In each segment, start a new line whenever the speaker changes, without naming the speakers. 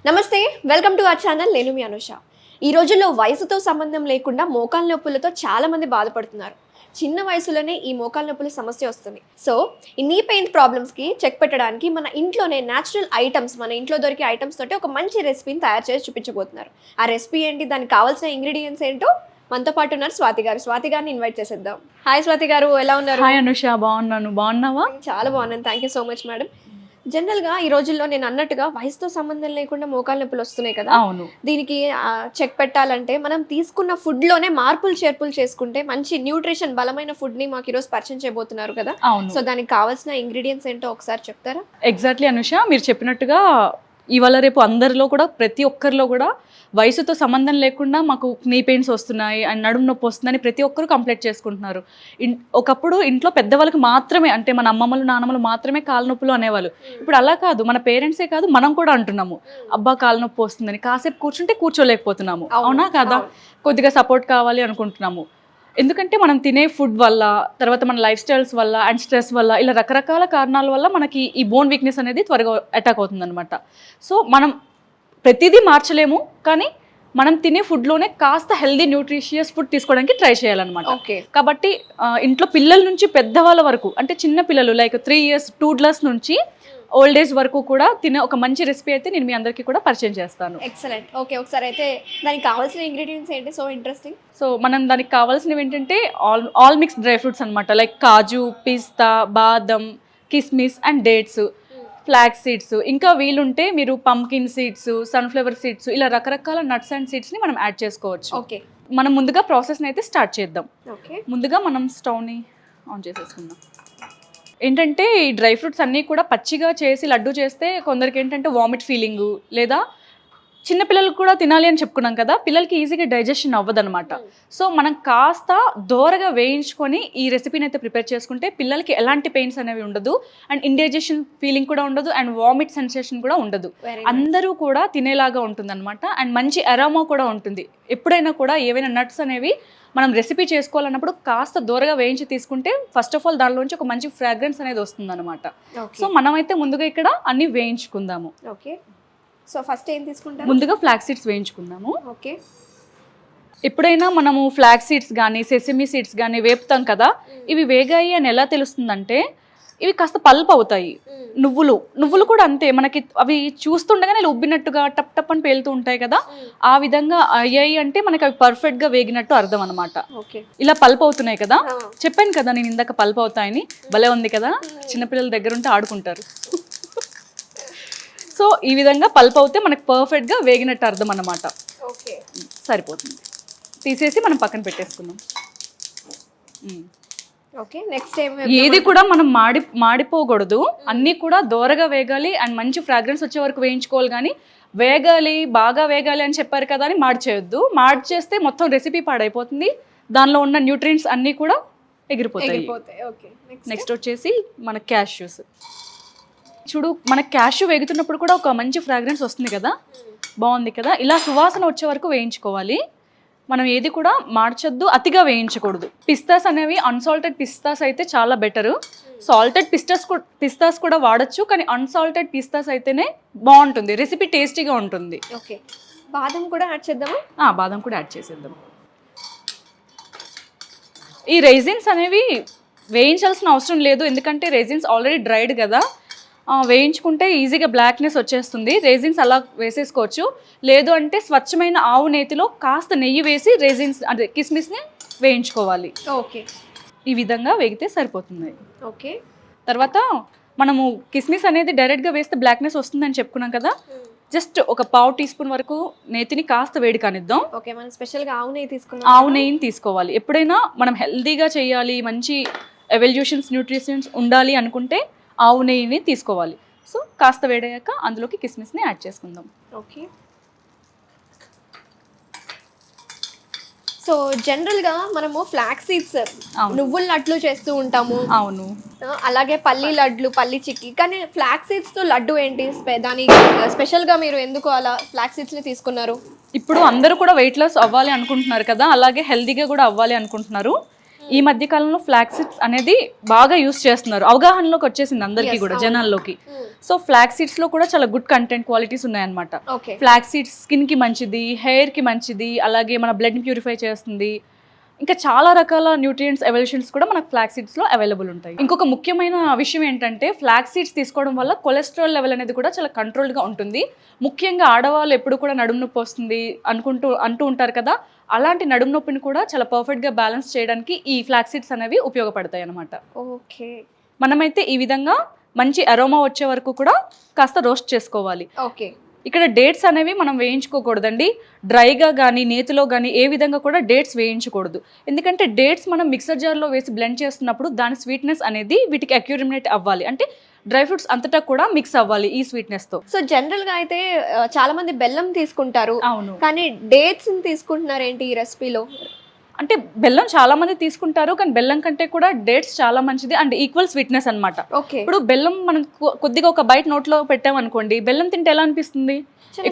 నమస్తే, welcome to our channel. నేను మీ అనుష. ఈ రోజుల్లో వయసుతో సంబంధం లేకుండా మోకాళ్ళ నొప్పులతో చాలా మంది బాధపడుతున్నారు. చిన్న వయసులోనే ఈ మోకాళ్ళ నొప్పుల సమస్య వస్తుంది. సో ఈ నీ పెయిన్ ప్రాబ్లమ్స్కి చెక్ పెట్టడానికి మన ఇంట్లోనే న్యాచురల్ ఐటమ్స్, మన ఇంట్లో దొరికే ఐటమ్స్ తోటి ఒక మంచి రెసిపీని తయారు చేసి చూపించబోతున్నారు. ఆ రెసిపీ ఏంటి, దానికి కావాల్సిన ఇంగ్రీడియంట్స్ ఏంటో మనతో పాటు ఉన్నారు స్వాతి గారు. స్వాతి గారిని ఇన్వైట్ చేసేద్దాం. హాయ్ స్వాతి గారు, ఎలా ఉన్నారు?
హాయ్ అనుష, బాగున్నాను. బాగున్నావా?
చాలా బాగున్నాను, thank you so much madam. జనరల్గా ఈ రోజుల్లో నేను అన్నట్టుగా వయసుతో సంబంధం లేకుండా మోకాళ్ళ నొప్పులు వస్తున్నాయి కదా.
అవును.
దీనికి చెక్ పెట్టాలంటే మనం తీసుకున్న ఫుడ్లోనే మార్పులు చేర్పులు చేసుకుంటే మంచి న్యూట్రిషన్ బలమైన ఫుడ్ని మాకు ఈరోజు పరిచయం చేయబోతున్నారు కదా.
అవును.
సో దానికి కావాల్సిన ఇంగ్రీడియంట్స్ ఏంటో ఒకసారి చెప్తారా?
ఎగ్జాక్ట్లీ అనుష, మీరు చెప్పినట్టుగా ఇవాళ రేపు అందరిలో కూడా, ప్రతి ఒక్కరిలో కూడా వయసుతో సంబంధం లేకుండా మాకు నీ పెయిన్స్ వస్తున్నాయి అండ్ నడుము నొప్పి వస్తుందని ప్రతి ఒక్కరు కంప్లైంట్ చేసుకుంటున్నారు. ఒకప్పుడు ఇంట్లో పెద్దవాళ్ళకి మాత్రమే, అంటే మన అమ్మమ్మలు నాన్నమ్మలు మాత్రమే కాళ్ళ నొప్పులు అనేవాళ్ళు. ఇప్పుడు అలా కాదు, మన పేరెంట్సే కాదు మనం కూడా అంటున్నాము, అబ్బా కాళ్ళ నొప్పి వస్తుందని. కాసేపు కూర్చుంటే కూర్చోలేకపోతున్నాము, అవునా కదా? కొద్దిగా సపోర్ట్ కావాలి అనుకుంటున్నాము. ఎందుకంటే మనం తినే ఫుడ్ వల్ల, తర్వాత మన లైఫ్ స్టైల్స్ వల్ల అండ్ స్ట్రెస్ వల్ల, ఇలా రకరకాల కారణాల వల్ల మనకి ఈ బోన్ వీక్నెస్ అనేది త్వరగా అటాక్ అవుతుంది అనమాట. సో మనం ప్రతిదీ మార్చలేము, కానీ మనం తినే ఫుడ్లోనే కాస్త హెల్దీ న్యూట్రిషియస్ ఫుడ్ తీసుకోవడానికి ట్రై చేయాలన్నమాట.
ఓకే.
కాబట్టి ఇంట్లో పిల్లల నుంచి పెద్దవాళ్ళ వరకు, అంటే చిన్న పిల్లలు లైక్ 3 years 2+ నుంచి ఓల్డ్ ఏజ్ వరకు కూడా తినే ఒక మంచి రెసిపీ అయితే నేను మీ అందరికీ కూడా పరిచయం చేస్తాను.
ఎక్సలెంట్. ఓకే, ఒకసారి అయితే దానికి కావాల్సిన ఇంగ్రీడియంట్స్ ఏంటి? So interesting.
సో మనం దానికి కావాల్సినవి ఏంటంటే ఆల్ మిక్స్ డ్రై ఫ్రూట్స్ అనమాట. లైక్ కాజు, పిస్తా, బాదం, కిస్మిస్ అండ్ డేట్స్, ఫ్లాక్స్ సీడ్స్, ఇంకా వీలుంటే మీరు పంకిన్ సీడ్స్, సన్ఫ్లవర్ సీడ్స్, ఇలా రకరకాల నట్స్ అండ్ సీడ్స్ని మనం యాడ్ చేసుకోవచ్చు.
ఓకే.
మనం ముందుగా ప్రాసెస్ని అయితే స్టార్ట్ చేద్దాం.
ఓకే.
ముందుగా మనం స్టవ్ని ఆన్ చేసేసుకుందాం. ఏంటంటే ఈ డ్రై ఫ్రూట్స్ అన్నీ కూడా పచ్చిగా చేసి లడ్డు చేస్తే కొందరికి ఏంటంటే వామిట్ ఫీలింగు, లేదా చిన్నపిల్లలకు కూడా తినాలి అని చెప్పుకున్నాం కదా, పిల్లలకి ఈజీగా డైజెషన్ అవ్వదన్నమాట. సో మనం కాస్త దోరగా వేయించుకొని ఈ రెసిపీని అయితే ప్రిపేర్ చేసుకుంటే పిల్లలకి ఎలాంటి పెయిన్స్ అనేవి ఉండదు, అండ్ ఇండైజెషన్ ఫీలింగ్ కూడా ఉండదు, అండ్ వామిట్ సెన్సేషన్ కూడా ఉండదు. అందరూ కూడా తినేలాగా ఉంటుంది అనమాట. అండ్ మంచి అరోమా కూడా ఉంటుంది. ఎప్పుడైనా కూడా ఏవైనా నట్స్ అనేవి మనం రెసిపీ చేసుకోవాలన్నప్పుడు కాస్త దూరగా వేయించి తీసుకుంటే ఫస్ట్ ఆఫ్ ఆల్ దానిలోంచి ఒక మంచి ఫ్రాగ్రెన్స్ అనేది వస్తుంది అనమాట. సో మనమైతే ముందుగా ఇక్కడ అన్ని వేయించుకుందాము.
ఓకే. సో ఫస్ట్ ఏం తీసుకుంటాం?
ముందుగా ఫ్లాక్స్ సీడ్స్ వేయించుకుందాము.
ఓకే. ఎప్పుడైనా
ఎప్పుడైనా మనము ఫ్లాక్స్ సీడ్స్ కానీ సెసమి సీడ్స్ కానీ వేపుతాం కదా, ఇవి వేగాయి అని ఎలా తెలుస్తుందంటే ఇవి కాస్త పల్ప్ అవుతాయి. నువ్వులు కూడా అంతే, మనకి అవి చూస్తుండగానే ఇలా ఉబ్బినట్టుగా టప్ టప్ అని పేలుతూ ఉంటాయి కదా, ఆ విధంగా అయ్యాయి అంటే మనకి అవి పర్ఫెక్ట్ గా వేగినట్టు అర్థం అనమాట. ఇలా పల్ప్ అవుతున్నాయి కదా, చెప్పాను కదా నేను ఇందాక పల్ప్ అవుతాయని. భలే ఉంది కదా, చిన్నపిల్లల దగ్గర ఉంటే ఆడుకుంటారు. సో ఈ విధంగా పల్ప్ అవుతే మనకి పర్ఫెక్ట్ గా వేగినట్టు అర్థం అన్నమాట. సరిపోతుంది, తీసేసి మనం పక్కన పెట్టేసుకుందాం.
ఓకే. నెక్స్ట్
ఏది కూడా మనం మాడిపోకూడదు, అన్నీ కూడా దోరగా వేగాలి అండ్ మంచి ఫ్రాగ్రెన్స్ వచ్చే వరకు వేయించుకోవాలి. కానీ బాగా వేగాలి అని చెప్పారు కదా అని మార్చేయొద్దు. మార్చేస్తే మొత్తం రెసిపీ పాడైపోతుంది, దానిలో ఉన్న న్యూట్రియంట్స్ అన్నీ కూడా ఎగిరిపోతాయి. నెక్స్ట్ వచ్చేసి మన క్యాష్యూస్. చూడు, మన క్యాష్యూ వేగుతున్నప్పుడు కూడా ఒక మంచి ఫ్రాగ్రెన్స్ వస్తుంది కదా, బాగుంది కదా. ఇలా సువాసన వచ్చే వరకు వేయించుకోవాలి. మనం ఏది కూడా మార్చొద్దు, అతిగా వేయించకూడదు. పిస్తాస్ అనేవి అన్సాల్టెడ్ పిస్తాస్ అయితే చాలా బెటరు. సాల్టెడ్ పిస్తాస్ కూడా వాడచ్చు, కానీ అన్సాల్టెడ్ పిస్తాస్ అయితేనే బాగుంటుంది, రెసిపీ టేస్టీగా ఉంటుంది.
ఓకే. బాదం కూడా యాడ్ చేద్దామా?
బాదం కూడా యాడ్ చేసేద్దాం. ఈ రైజిన్స్ అనేవి వేయించాల్సిన అవసరం లేదు, ఎందుకంటే రైజిన్స్ ఆల్రెడీ డ్రైడ్ కదా. వేయించుకుంటే ఈజీగా బ్లాక్నెస్ వచ్చేస్తుంది. రేజిన్స్ అలా వేసేసుకోవచ్చు, లేదు అంటే స్వచ్ఛమైన ఆవు నేతిలో కాస్త నెయ్యి వేసి రేజిన్స్ అంటే కిస్మిస్ని వేయించుకోవాలి.
ఓకే.
ఈ విధంగా వేగితే సరిపోతుంది.
ఓకే.
తర్వాత మనము కిస్మిస్ అనేది డైరెక్ట్గా వేస్తే బ్లాక్నెస్ వస్తుందని చెప్పుకున్నాం కదా, జస్ట్ ఒక 1/2 teaspoon వరకు నేతిని కాస్త వేడి కానిద్దాం.
ఓకే. మనం స్పెషల్గా ఆవు
నెయ్యిని తీసుకోవాలి. ఎప్పుడైనా మనం హెల్తీగా చేయాలి, మంచి ఎవల్యూషన్స్ న్యూట్రిషన్స్ ఉండాలి అనుకుంటే ఆవు నెయ్యిని తీసుకోవాలి. సో కాస్త వేడయ్యాక అందులోకి కిస్మిస్ని యాడ్ చేసుకుందాం.
ఓకే. సో జనరల్గా మనము ఫ్లాక్స్ సీడ్స్, నువ్వుల లడ్లు చేస్తూ ఉంటాము.
అవును.
అలాగే పల్లి లడ్లు, పల్లి చిక్కీ. కానీ ఫ్లాక్స్ సీడ్స్తో లడ్డు ఏంటి, దాని స్పెషల్గా మీరు ఎందుకు అలా ఫ్లాక్స్ సీడ్స్ని తీసుకున్నారు?
ఇప్పుడు అందరూ కూడా వెయిట్ లాస్ అవ్వాలి అనుకుంటున్నారు కదా, అలాగే హెల్తీగా కూడా అవ్వాలి అనుకుంటున్నారు. ఈ మధ్య కాలంలో ఫ్లాక్స్ సీడ్స్ అనేది బాగా యూస్ చేస్తున్నారు, అవగాహనలోకి వచ్చేసింది అందరికీ కూడా, జనాల్లోకి. సో ఫ్లాక్స్ సీడ్స్ లో కూడా చాలా గుడ్ కంటెంట్ క్వాలిటీస్ ఉన్నాయన్నమాట. ఫ్లాక్స్ సీడ్స్ స్కిన్ కి మంచిది, హెయిర్ కి మంచిది, అలాగే మన బ్లడ్ ని ప్యూరిఫై చేస్తుంది. ఇంకా చాలా రకాల న్యూట్రియంట్స్ ఎవల్యూషన్స్ కూడా మనకు ఫ్లాక్స్ సీడ్స్ లో అవైలబుల్ ఉంటాయి. ఇంకొక ముఖ్యమైన విషయం ఏంటంటే ఫ్లాక్స్ సీడ్స్ తీసుకోవడం వల్ల కొలెస్ట్రాల్ లెవెల్ అనేది కూడా చాలా కంట్రోల్డ్ గా ఉంటుంది. ముఖ్యంగా ఆడవాళ్ళు ఎప్పుడు కూడా నడుము నొప్పి వస్తుంది అంటూ ఉంటారు కదా, అలాంటి నడుము నొప్పిని కూడా చాలా పర్ఫెక్ట్ గా బ్యాలెన్స్ చేయడానికి ఈ ఫ్లాక్స్ సీడ్స్ అనేవి ఉపయోగపడతాయి అన్నమాట.
ఓకే,
మనమైతే ఈ విధంగా మంచి అరోమా వచ్చే వరకు కూడా కాస్త రోస్ట్ చేసుకోవాలి.
ఓకే.
ఇక్కడ డేట్స్ అనేవి మనం వేయించుకోకూడదండి, డ్రైగా కానీ నేతిలో కానీ ఏ విధంగా కూడా డేట్స్ వేయించకూడదు. ఎందుకంటే డేట్స్ మనం మిక్సర్ జార్లో వేసి బ్లెండ్ చేస్తున్నప్పుడు దాని స్వీట్నెస్ అనేది వీటికి అక్యూరిమినేట్ అవ్వాలి, అంటే డ్రై ఫ్రూట్స్ అంతటా కూడా మిక్స్ అవ్వాలి ఈ స్వీట్నెస్ తో.
సో జనరల్ గా అయితే చాలా మంది బెల్లం తీసుకుంటారు,
అవును,
కానీ డేట్స్ తీసుకుంటున్నారు ఏంటి ఈ రెసిపీలో?
అంటే బెల్లం చాలా మంది తీసుకుంటారు, కానీ బెల్లం కంటే కూడా డేట్స్ చాలా మంచిది అండ్ ఈక్వల్ స్వీట్నెస్ అన్నమాట. ఇప్పుడు బెల్లం మనం కొద్దిగా ఒక బైట్ నోట్లో పెట్టామనుకోండి, బెల్లం తింటే ఎలా అనిపిస్తుంది?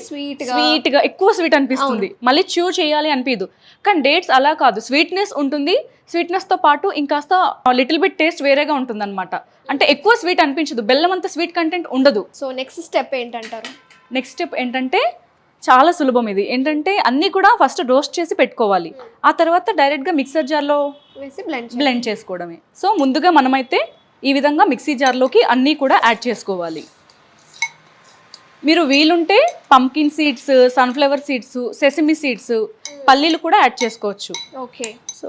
స్వీట్ గా, ఎక్కువ స్వీట్ అనిపిస్తుంది, మళ్ళీ చ్యూ చేయాలి అనిపించదు. కానీ డేట్స్ అలా కాదు, స్వీట్నెస్ ఉంటుంది, స్వీట్నెస్ తో పాటు ఇంకాస్త లిటిల్ బిట్ టేస్ట్ వేరేగా ఉంటుంది అనమాట. అంటే ఎక్కువ స్వీట్ అనిపించదు, బెల్లం అంత స్వీట్ కంటెంట్ ఉండదు.
సో నెక్స్ట్ స్టెప్ ఏంటంటారు?
నెక్స్ట్ స్టెప్ ఏంటంటే చాలా సులభం. ఇది ఏంటంటే అన్నీ కూడా ఫస్ట్ రోస్ట్ చేసి పెట్టుకోవాలి, ఆ తర్వాత డైరెక్ట్గా మిక్సర్ జార్లో
వేసి
బ్లెండ్ చేసుకోవడమే. సో ముందుగా మనమైతే ఈ విధంగా మిక్సీ జార్లోకి అన్నీ కూడా యాడ్ చేసుకోవాలి. మీరు వీలుంటే pumpkin seeds, sunflower seeds, sesame seeds, పల్లీలు కూడా యాడ్ చేసుకోవచ్చు.
ఓకే.
సో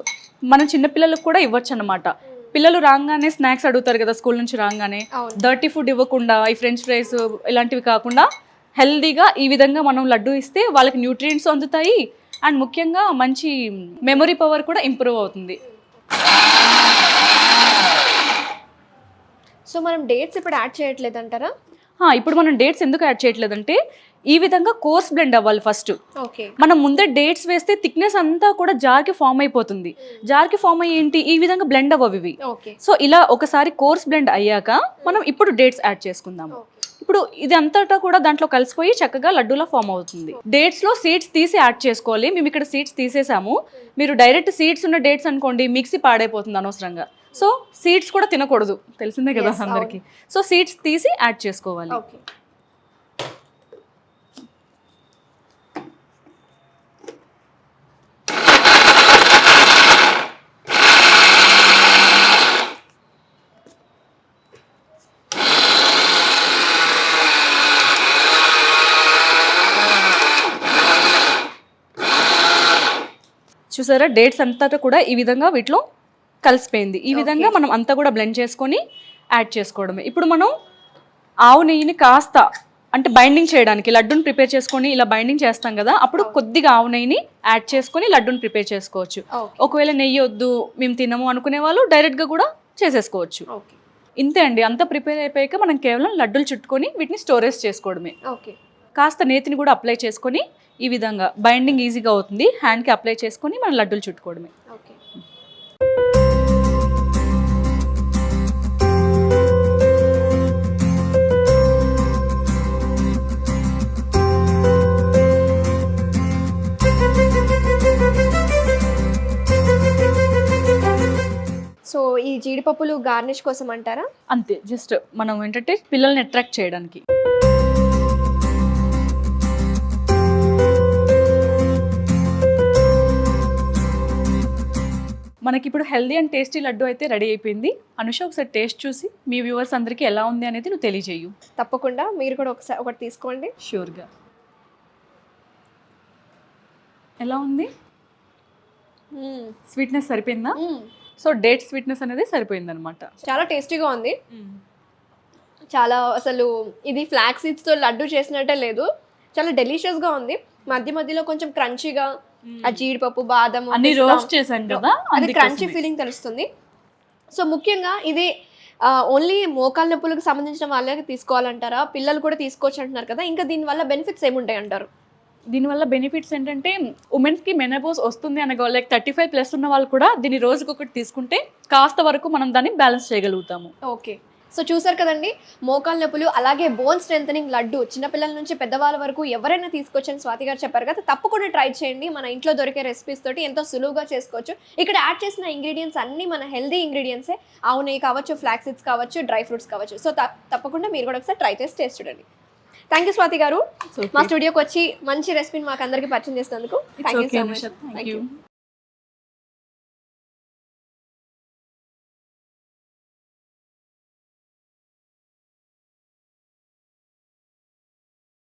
మనం చిన్నపిల్లలకు కూడా ఇవ్వచ్చు అన్నమాట. పిల్లలు రాగానే స్నాక్స్ అడుగుతారు కదా, స్కూల్ నుంచి రాగానే డర్టీ ఫుడ్ ఇవ్వకుండా, ఈ ఫ్రెంచ్ ఫ్రైస్ ఇలాంటివి కాకుండా హెల్దీగా ఈ విధంగా మనం లడ్డు ఇస్తే వాళ్ళకి న్యూట్రియంట్స్ అందుతాయి అండ్ ముఖ్యంగా మంచి మెమరీ పవర్ కూడా ఇంప్రూవ్ అవుతుంది.
సో మనం డేట్స్ ఇప్పుడు యాడ్ చేయట్లేదు అంటారా?
ఇప్పుడు మనం డేట్స్ ఎందుకు యాడ్ చేయట్లేదంటే ఈ విధంగా కోర్స్ బ్లెండ్ అవ్వాలి ఫస్ట్. మనం ముందే డేట్స్ వేస్తే థిక్నెస్ అంతా కూడా జార్కి ఫామ్ అయిపోతుంది, జార్కి ఫామ్ అయ్యి ఏంటి ఈ విధంగా బ్లెండ్ అవ్వవి ఇవి. సో ఇలా ఒకసారి కోర్స్ బ్లెండ్ అయ్యాక మనం ఇప్పుడు డేట్స్ యాడ్ చేసుకుందాము. ఇప్పుడు ఇది అంతటా కూడా దాంట్లో కలిసిపోయి చక్కగా లడ్డూలా ఫామ్ అవుతుంది. డేట్స్ లో సీడ్స్ తీసి యాడ్ చేసుకోవాలి. మేము ఇక్కడ సీడ్స్ తీసేసాము, మీరు డైరెక్ట్ సీడ్స్ ఉన్న డేట్స్ అనుకోండి మిక్సీ పాడైపోతుంది అనవసరంగా. సో సీడ్స్ కూడా తినకూడదు, తెలిసిందే కదా అందరికి. సో సీడ్స్ తీసి యాడ్ చేసుకోవాలి. చూసారా, డేట్స్ అంతా కూడా ఈ విధంగా వీటిలో కలిసిపోయింది. ఈ విధంగా మనం అంతా కూడా బ్లెండ్ చేసుకొని యాడ్ చేసుకోవడమే. ఇప్పుడు మనం ఆవు నెయ్యిని కాస్త అంటే బైండింగ్ చేయడానికి లడ్డూని ప్రిపేర్ చేసుకొని ఇలా బైండింగ్ చేస్తాం కదా, అప్పుడు కొద్దిగా ఆవు నెయ్యిని యాడ్ చేసుకొని లడ్డూని ప్రిపేర్ చేసుకోవచ్చు. ఒకవేళ నెయ్యి వద్దు మేము తినము అనుకునే వాళ్ళు డైరెక్ట్గా కూడా చేసేసుకోవచ్చు. ఇంతే అండి, అంతా ప్రిపేర్ అయిపోయాక మనం కేవలం లడ్డూలు చుట్టుకొని వీటిని స్టోరేజ్ చేసుకోవడమే. కాస్త నేతిని కూడా అప్లై చేసుకొని ఈ విధంగా బైండింగ్ ఈజీగా అవుతుంది, హ్యాండ్కి అప్లై చేసుకొని మనం లడ్డూలు చుట్టుకోవడమే.
సో ఈ జీడిపప్పులు గార్నిష్ కోసం అంటారా?
అంతే, జస్ట్ మనం ఏంటంటే పిల్లల్ని అట్రాక్ట్ చేయడానికి. మనకి ఇప్పుడు హెల్దీ అండ్ టేస్టీ లడ్డు అయితే రెడీ అయిపోయింది. అనుష, ఒకసారి టేస్ట్ చూసి మీ వ్యూవర్స్ అందరికీ ఎలా ఉంది అనేది నువ్వు తెలియజేయు.
తప్పకుండా, మీరు కూడా ఒకటి తీసుకోండి.
ష్యూర్గా. ఎలా ఉంది? స్వీట్నెస్ సరిపోయిందా? సో డేట్ స్వీట్నెస్ అనేది సరిపోయింది అనమాట.
చాలా టేస్టీగా ఉంది. చాలా అసలు ఇది ఫ్లాక్స్ సీడ్స్తో లడ్డు చేసినట్టే లేదు, చాలా డెలిషియస్గా ఉంది. మధ్య మధ్యలో కొంచెం క్రంచీగా ఆ జీడిపప్పు, బాదం
అన్ని రోస్ట్ చేశాను కదా,
అది క్రంచీ ఫీలింగ్ తెలుస్తుంది. సో ముఖ్యంగా ఇది ఓన్లీ మోకాల నొప్పులకు సంబంధించిన వాళ్ళకి తీసుకోవాలంటారా? పిల్లలు కూడా తీసుకోవచ్చు అంటున్నారు కదా, ఇంకా దీనివల్ల బెనిఫిట్స్ ఏముంటాయి అంటారు?
దీనివల్ల బెనిఫిట్స్ ఏంటంటే ఉమెన్స్కి మెనోపాజ్ వస్తుంది అనగా లైక్ 35+ ఉన్న వాళ్ళు కూడా దీన్ని రోజుకొకటి తీసుకుంటే కాస్త వరకు మనం దాన్ని బ్యాలెన్స్ చేయగలుగుతాము.
ఓకే. సో చూసారు కదండి, మోకాల నొప్పులు అలాగే బోన్ స్ట్రెంథనింగ్ లడ్డు చిన్నపిల్లల నుంచి పెద్దవాళ్ళ వరకు ఎవరైనా తీసుకొచ్చని స్వాతి గారు చెప్పారు కదా. తప్పకుండా ట్రై చేయండి. మన ఇంట్లో దొరికే రెసిపీస్ తోటి ఎంతో సులువుగా చేసుకోవచ్చు. ఇక్కడ యాడ్ చేసిన ఇంగ్రీడియంట్స్ అన్నీ మన హెల్దీ ఇంగ్రీడియంట్సే. ఆవు నెయ్యి కావచ్చు, ఫ్లాక్స్ సీడ్స్ కావచ్చు, డ్రై ఫ్రూట్స్ కావచ్చు. సో తప్పకుండా మీరు కూడా ఒకసారి ట్రై చేసి టేస్ట్ చూడండి. థ్యాంక్ యూ స్వాతి గారు, మా స్టూడియోకి వచ్చి మంచి రెసిపీని మాకు అందరికీ పరిచయం చేసినందుకు. Thank you so much.
Thank you.